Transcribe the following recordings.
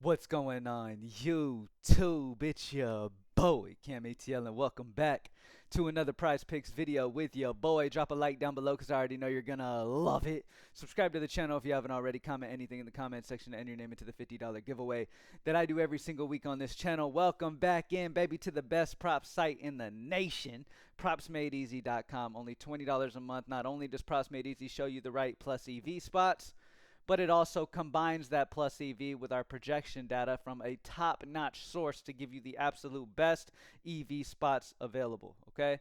What's going on, YouTube? It's your boy, CamATL, and welcome back to another Prize Picks video with your boy. Drop a like down below because I already know you're gonna love it. Subscribe to the channel if you haven't already. Comment anything in the comment section to enter your name into the $50 giveaway that I do every single week on this channel. Welcome back in, baby, to the best prop site in the nation, propsmadeeasy.com. Only $20 a month. Not only does Props Made Easy show you the right plus EV spots, but it also combines that plus EV with our projection data from a top-notch source to give you the absolute best EV spots available, okay?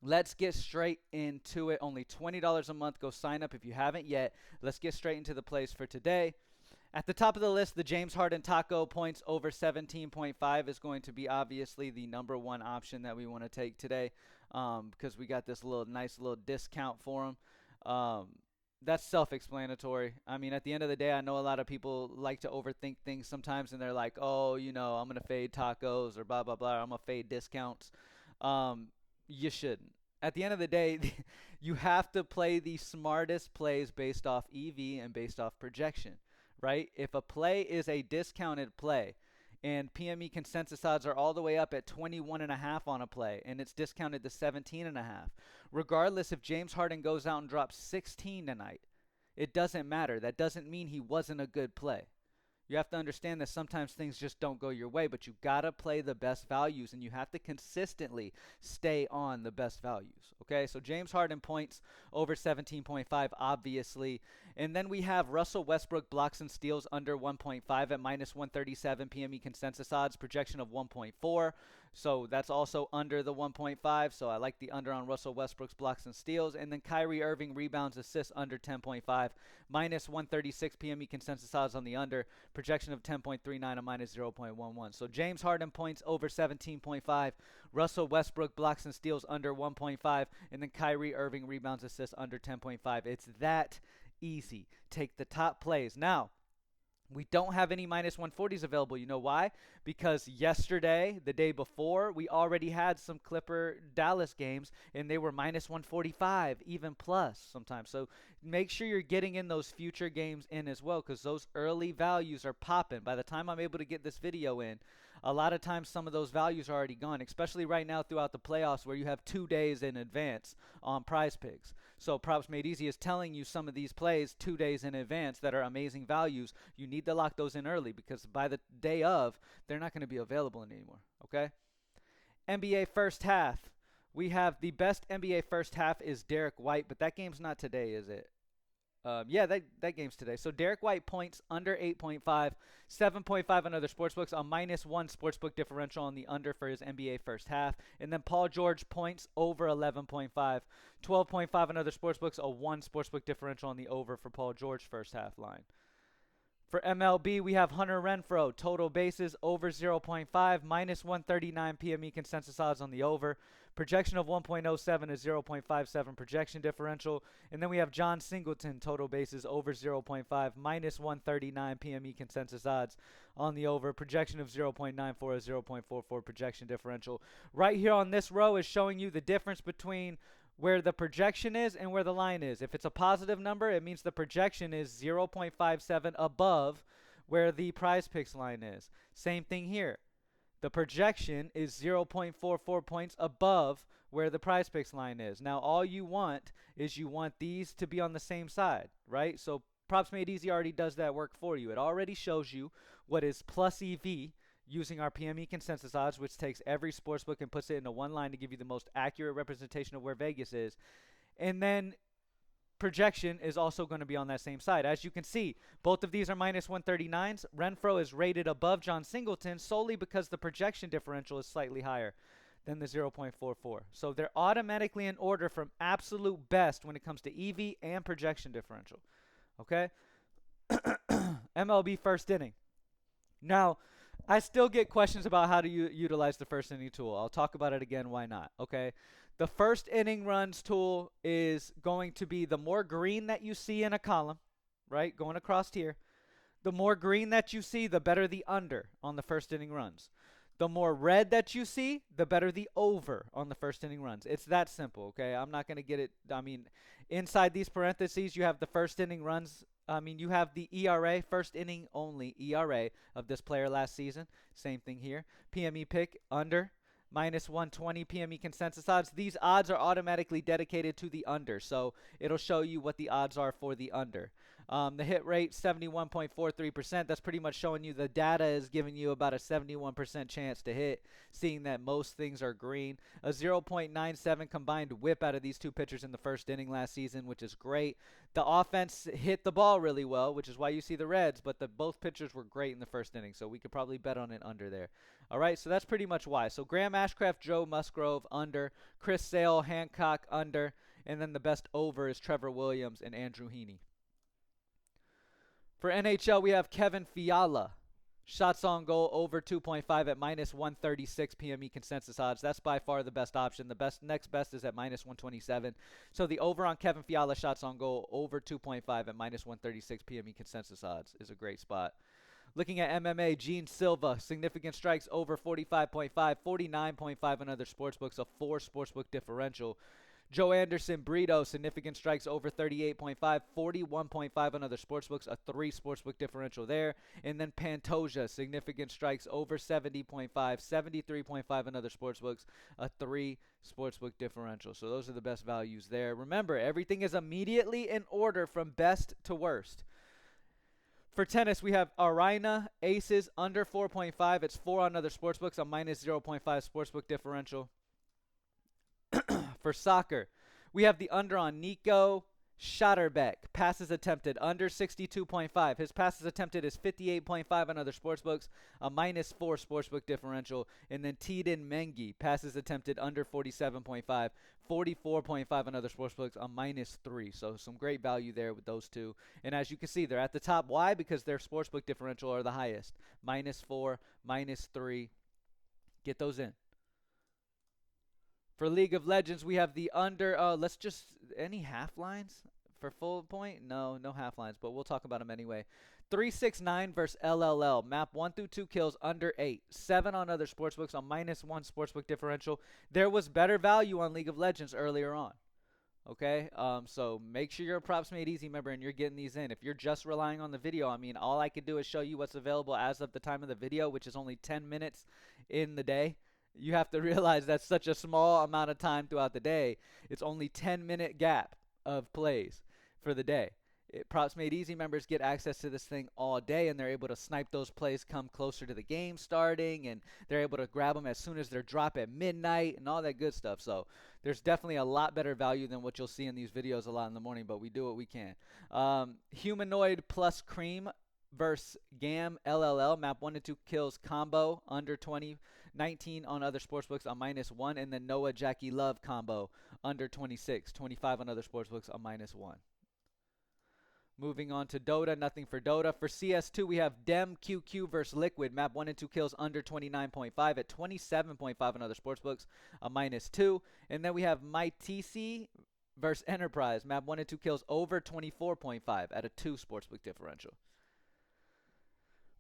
Let's get straight into it. Only $20 a month. Go sign up if you haven't yet. Let's get straight into the plays for today. At the top of the list, the James Harden Taco points over 17.5 is going to be obviously the number one option that we want to take today, because we got this nice little discount for him. That's self-explanatory. I mean, at the end of the day, I know a lot of people like to overthink things sometimes, and they're like, oh, I'm going to fade tacos or blah, blah, blah. I'm going to fade discounts. You shouldn't. At the end of the day, you have to play the smartest plays based off EV and based off projection, right? If a play is a discounted play and PME consensus odds are all the way up at 21.5 on a play and it's discounted to 17.5, regardless if James Harden goes out and drops 16 tonight, it doesn't matter. That doesn't mean he wasn't a good play. You have to understand that sometimes things just don't go your way, but you got to play the best values and you have to consistently stay on the best values. Okay, so James Harden points over 17.5, obviously. And then we have Russell Westbrook blocks and steals under 1.5 at minus 137 PME consensus odds, projection of 1.4. So that's also under the 1.5. So I like the under on Russell Westbrook's blocks and steals. And then Kyrie Irving rebounds assists under 10.5, minus 136 PME consensus odds on the under, projection of 10.39 and minus 0.11. So James Harden points over 17.5, Russell Westbrook blocks and steals under 1.5, and then Kyrie Irving rebounds assists under 10.5. It's that easy. Take the top plays. Now, we don't have any minus 140s available. You know why? Because yesterday, the day before, we already had some Clipper Dallas games, and they were minus 145, even plus sometimes. So make sure you're getting in those future games in as well, because those early values are popping. By the time I'm able to get this video in, a lot of times some of those values are already gone, especially right now throughout the playoffs where you have 2 days in advance on Prizepicks. So Props Made Easy is telling you some of these plays 2 days in advance that are amazing values. You need to lock those in early because by the day of, they're not going to be available anymore, okay? NBA first half. We have the best NBA first half is Derek White, but that game's not today, is it? Yeah, that game's today. So Derek White points under 8.5, 7.5 on other sportsbooks, a -1 sportsbook differential on the under for his NBA first half. And then Paul George points over 11.5, 12.5 on other sportsbooks, a 1 sportsbook differential on the over for Paul George first half line. For MLB, we have Hunter Renfroe, total bases over 0.5, minus 139 PME consensus odds on the over. Projection of 1.07 is 0.57 projection differential. And then we have John Singleton, total bases over 0.5, minus 139 PME consensus odds on the over. Projection of 0.94 is 0.44 projection differential. Right here on this row is showing you the difference between where the projection is and where the line is. If it's a positive number, it means the projection is 0.57 above where the Prizepicks line is. Same thing here. The projection is 0.44 points above where the Prizepicks line is. Now, all you want is you want these to be on the same side, right? So Props Made Easy already does that work for you. It already shows you what is plus EV using our PME consensus odds, which takes every sportsbook and puts it into one line to give you the most accurate representation of where Vegas is. And then projection is also going to be on that same side. As you can see, both of these are minus 139s. Renfroe is rated above John Singleton solely because the projection differential is slightly higher than the 0.44. So they're automatically in order from absolute best when it comes to EV and projection differential. Okay? MLB first inning. Now, I still get questions about how to utilize the first inning tool. I'll talk about it again. Why not? Okay. The first inning runs tool is going to be the more green that you see in a column, right? Going across here. The more green that you see, the better the under on the first inning runs. The more red that you see, the better the over on the first inning runs. It's that simple, okay? I'm not going to get it. I mean, inside these parentheses, you have the first inning runs I mean, you have the ERA, first inning only ERA of this player last season. Same thing here. PME pick under minus 120 PME consensus odds. These odds are automatically dedicated to the under, so it'll show you what the odds are for the under. The hit rate 71.43%. That's pretty much showing you the data is giving you about a 71% chance to hit, seeing that most things are green. A 0.97 combined whip out of these two pitchers in the first inning last season, which is great. The offense hit the ball really well, which is why you see the Reds, but both pitchers were great in the first inning, so we could probably bet on it under there. All right, so that's pretty much why. So Graham Ashcraft, Joe Musgrove under, Chris Sale, Hancock under, and then the best over is Trevor Williams and Andrew Heaney. For NHL, we have Kevin Fiala. Shots on goal over 2.5 at minus 136 PME consensus odds. That's by far the best option. The next best is at minus 127. So the over on Kevin Fiala shots on goal over 2.5 at minus 136 PME consensus odds is a great spot. Looking at MMA, Gene Silva, significant strikes over 45.5, 49.5 on other sportsbooks, a 4 sportsbook differential. Joe Anderson, Brito, significant strikes over 38.5, 41.5 on other sportsbooks, a 3 sportsbook differential there. And then Pantoja, significant strikes over 70.5, 73.5 on other sportsbooks, a 3 sportsbook differential. So those are the best values there. Remember, everything is immediately in order from best to worst. For tennis, we have Arina, aces, under 4.5. It's 4 on other sportsbooks, a minus 0.5 sportsbook differential. For soccer, we have the under on Nico Schatterbeck. Passes attempted under 62.5. His passes attempted is 58.5 on other sportsbooks, a minus 4 sportsbook differential. And then Tiden Mengi, passes attempted under 47.5, 44.5 on other sportsbooks, a minus 3. So some great value there with those two. And as you can see, they're at the top. Why? Because their sportsbook differential are the highest. Minus 4, minus 3. Get those in. For League of Legends, we have the under. Let's just any half lines for full point. No half lines, but we'll talk about them anyway. 369 versus LLL. Map 1 through 2 kills under 8. 7 on other sportsbooks, a minus 1 sportsbook differential. There was better value on League of Legends earlier on. Okay, so make sure you're a Props Made Easy member and you're getting these in. If you're just relying on the video, I mean, all I could do is show you what's available as of the time of the video, which is only 10 minutes in the day. You have to realize that's such a small amount of time throughout the day. It's only 10-minute gap of plays for the day. Props Made Easy members get access to this thing all day, and they're able to snipe those plays come closer to the game starting, and they're able to grab them as soon as they're drop at midnight and all that good stuff. So there's definitely a lot better value than what you'll see in these videos a lot in the morning, but we do what we can. Humanoid plus Cream versus Gam LLL. Map 1 to 2 kills combo under 20. 19 on other sportsbooks, a minus 1. And then Noah Jackie Love combo under 26. 25 on other sportsbooks, a minus 1. Moving on to Dota, nothing for Dota. For CS2, we have Dem QQ versus Liquid. Map 1 and 2 kills under 29.5 at 27.5 on other sportsbooks, a minus 2. And then we have MyTC versus Enterprise. Map 1 and 2 kills over 24.5 at a 2 sportsbook differential.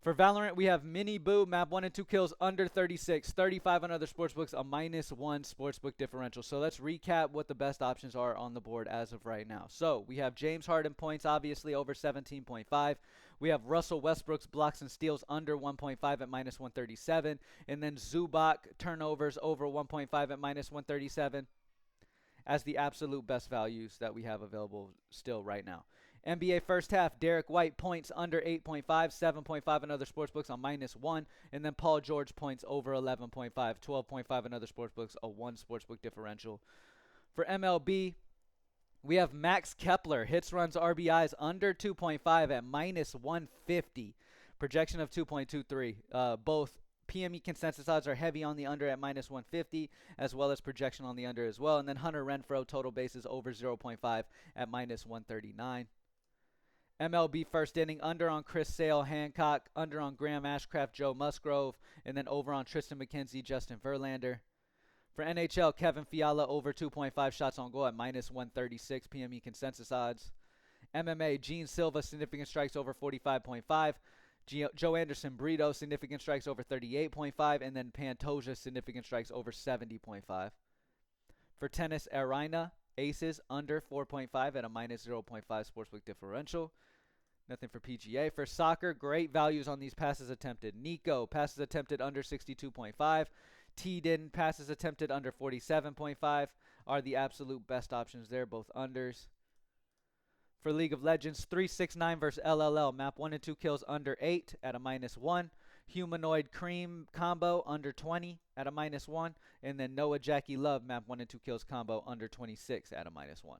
For Valorant, we have Mini Boo, map 1 and 2 kills under 36, 35 on other sportsbooks, a minus 1 sportsbook differential. So let's recap what the best options are on the board as of right now. So we have James Harden points, obviously, over 17.5. We have Russell Westbrook's blocks and steals under 1.5 at minus 137. And then Zubac turnovers over 1.5 at minus 137 as the absolute best values that we have available still right now. NBA first half, Derek White points under 8.5, 7.5 in other sportsbooks on minus 1. And then Paul George points over 11.5, 12.5 in other sportsbooks, a 1 sportsbook differential. For MLB, we have Max Kepler, hits, runs, RBIs under 2.5 at minus 150. Projection of 2.23. Both PME consensus odds are heavy on the under at minus 150, as well as projection on the under as well. And then Hunter Renfroe, total bases over 0.5 at minus 139. MLB first inning, under on Chris Sale, Hancock, under on Graham Ashcraft, Joe Musgrove, and then over on Tristan McKenzie, Justin Verlander. For NHL, Kevin Fiala, over 2.5 shots on goal at minus 136 PME consensus odds. MMA, Gene Silva, significant strikes over 45.5. Joe Anderson, Brito, significant strikes over 38.5. And then Pantoja, significant strikes over 70.5. For tennis, Arina, aces, under 4.5 at a minus 0.5 sportsbook differential. Nothing for PGA. For soccer, great values on these passes attempted. Nico, passes attempted under 62.5. Tden, passes attempted under 47.5 are the absolute best options there, both unders. For League of Legends, 369 versus LLL. Map 1 and 2 kills under 8 at a -1. Humanoid Cream combo under 20 at a -1. And then Noah Jackie Love, map 1 and 2 kills combo under 26 at a -1.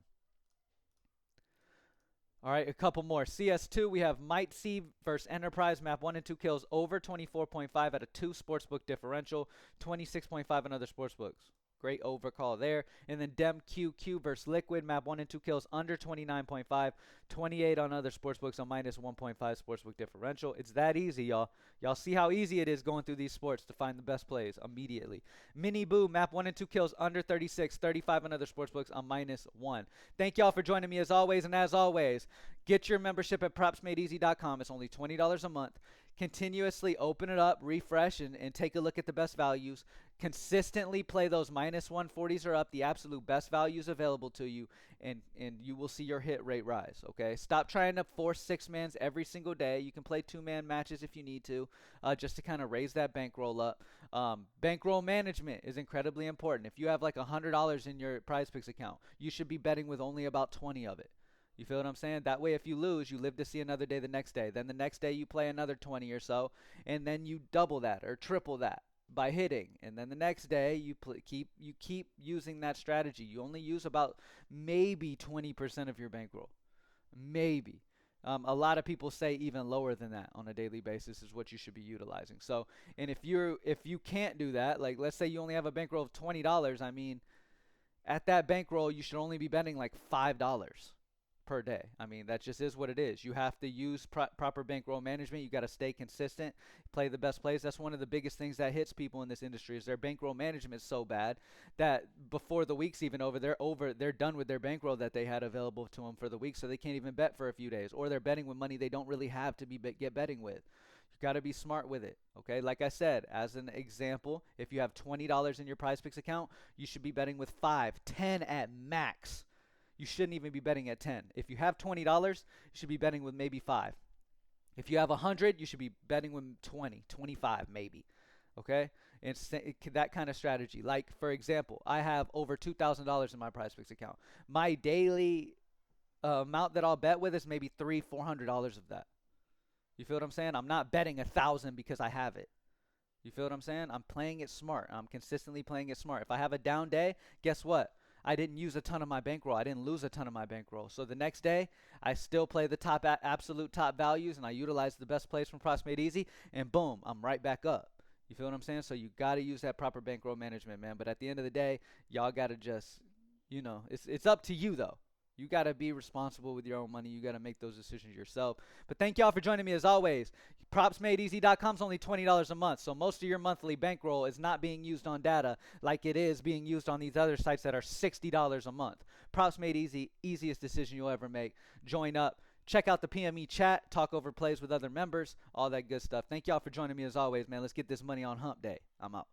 All right, a couple more. CS2, we have Might See versus Enterprise. Map 1 and 2 kills over 24.5 at a 2 sportsbook differential. 26.5 in other sportsbooks. Great overcall there. And then Dem QQ versus Liquid. Map 1 and 2 kills under 29.5. 28 on other sportsbooks on -1.5 sportsbook differential. It's that easy, y'all. Y'all see how easy it is going through these sports to find the best plays immediately. Mini Boo, map 1 and 2 kills under 36. 35 on other sportsbooks on -1. Thank y'all for joining me as always. And as always, get your membership at propsmadeeasy.com. It's only $20 a month. Continuously open it up, refresh, and take a look at the best values. Consistently play those -140s or up, the absolute best values available to you, and you will see your hit rate rise, okay? Stop trying to force 6-mans every single day. You can play 2-man matches if you need to, just to kind of raise that bankroll up. Bankroll management is incredibly important. If you have like $100 in your Prizepicks account, you should be betting with only about 20 of it. You feel what I'm saying? That way, if you lose, you live to see another day the next day. Then the next day, you play another 20 or so, and then you double that or triple that by hitting. And then the next day, you keep using that strategy. You only use about maybe 20% of your bankroll. Maybe. A lot of people say even lower than that on a daily basis is what you should be utilizing. So, and if you can't do that, like let's say you only have a bankroll of $20, I mean, at that bankroll, you should only be betting like $5 per day. I mean, that just is what it is. You have to use proper bankroll management. You got to stay consistent, play the best plays. That's one of the biggest things that hits people in this industry is their bankroll management is so bad that before the week's even over, they're done with their bankroll that they had available to them for the week, so they can't even bet for a few days, or they're betting with money they don't really have to get betting with. You got to be smart with it, okay? Like I said, as an example, if you have $20 in your Prizepicks account, you should be betting with 5, 10 at max. You shouldn't even be betting at 10. If you have $20, you should be betting with maybe 5. If you have 100, you should be betting with 20, 25 maybe. Okay? It's that kind of strategy. Like, for example, I have over $2,000 in my Prizepicks account. My daily amount that I'll bet with is maybe $300, $400 of that. You feel what I'm saying? I'm not betting 1,000 because I have it. You feel what I'm saying? I'm playing it smart. I'm consistently playing it smart. If I have a down day, guess what? I didn't use a ton of my bankroll. I didn't lose a ton of my bankroll. So the next day, I still play the absolute top values, and I utilize the best plays from Props Made Easy, and boom, I'm right back up. You feel what I'm saying? So you got to use that proper bankroll management, man. But at the end of the day, y'all got to just, it's up to you, though. You got to be responsible with your own money. You got to make those decisions yourself. But thank y'all for joining me as always. PropsMadeEasy.com is only $20 a month. So most of your monthly bankroll is not being used on data like it is being used on these other sites that are $60 a month. Props Made Easy, easiest decision you'll ever make. Join up. Check out the PME chat. Talk over plays with other members. All that good stuff. Thank y'all for joining me as always, man. Let's get this money on Hump Day. I'm out.